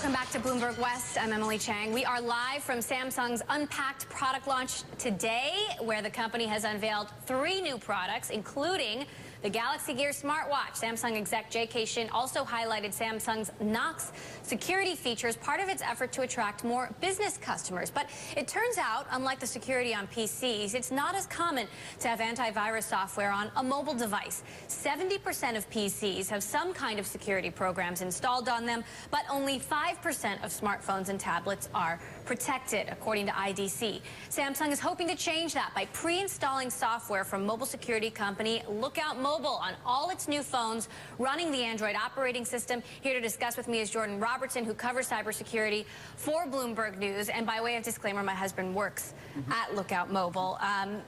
Welcome back to Bloomberg West. I'm Emily Chang. We are live from Samsung's Unpacked product launch today, where the company has unveiled 3 new products, including the Galaxy Gear smartwatch. Samsung exec J.K. Shin also highlighted Samsung's Knox security features, part of its effort to attract more business customers. But it turns out, unlike the security on PCs, it's not as common to have antivirus software on a mobile device. 70% of PCs have some kind of security programs installed on them, but only 5% of smartphones and tablets are protected, according to IDC. Samsung is hoping to change that by pre-installing software from mobile security company Lookout Mobile on all its new phones running the Android operating system. Here to discuss with me is Jordan Robertson, who covers cybersecurity for Bloomberg News. And by way of disclaimer, my husband works at Lookout Mobile,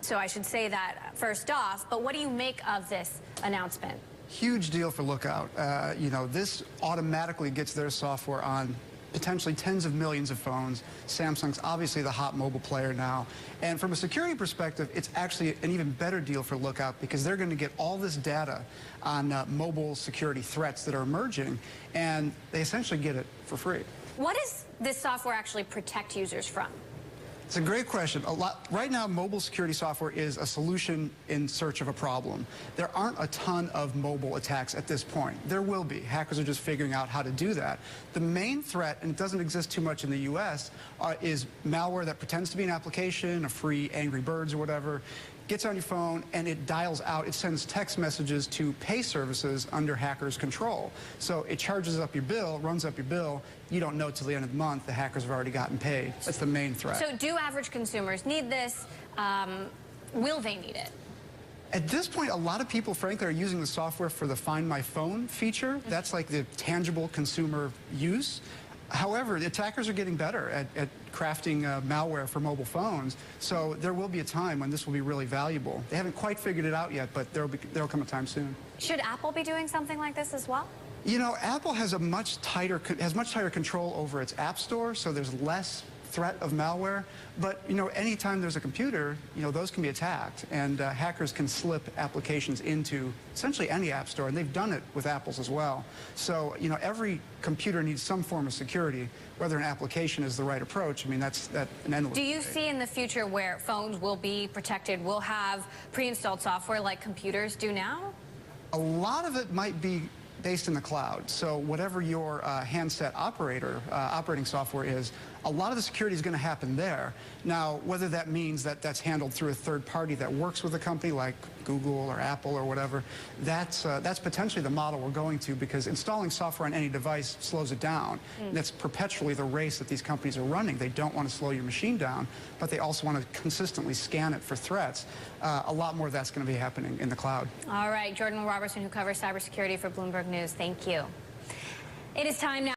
so I should say that first off. But what do you make of this announcement? Huge deal for Lookout. This automatically gets their software on potentially tens of millions of phones. Samsung's obviously the hot mobile player now. And from a security perspective, it's actually an even better deal for Lookout because they're going to get all this data on mobile security threats that are emerging, and they essentially get it for free. What does this software actually protect users from? It's a great question. Right now, mobile security software is a solution in search of a problem. There aren't a ton of mobile attacks at this point. There will be. Hackers are just figuring out how to do that. The main threat, and it doesn't exist too much in the U.S., is malware that pretends to be an application, a free Angry Birds or whatever, gets on your phone, and it dials out, it sends text messages to pay services under hackers' control. So it charges up your bill, runs up your bill. You don't know till the end of the month the hackers have already gotten paid. That's the main threat. So do average consumers need this? Will they need it? At this point, a lot of people, frankly, are using the software for the Find My Phone feature. That's like the tangible consumer use. However, the attackers are getting better at crafting malware for mobile phones, so there will be a time when this will be really valuable. They haven't quite figured it out yet, but there'll come a time soon. Should Apple be doing something like this as well? You know, Apple has much tighter control over its App Store, so there's less threat of malware. But, anytime there's a computer, those can be attacked, and hackers can slip applications into essentially any app store, and they've done it with Apple's as well. So, every computer needs some form of security. Whether an application is the right approach, that's an endless Do you debate. see in the future where phones will be protected, will have pre-installed software like computers do now? A lot of it might be based in the cloud. So whatever your handset operating software is, a lot of the security is going to happen there. Now, whether that means that that's handled through a third party that works with a company like Google or Apple or whatever, that's potentially the model we're going to, because installing software on any device slows it down. And that's perpetually the race that these companies are running. They don't want to slow your machine down, but they also want to consistently scan it for threats. A lot more of that's going to be happening in the cloud. All right, Jordan Robertson, who covers cybersecurity for Bloomberg News, thank you. It is time now.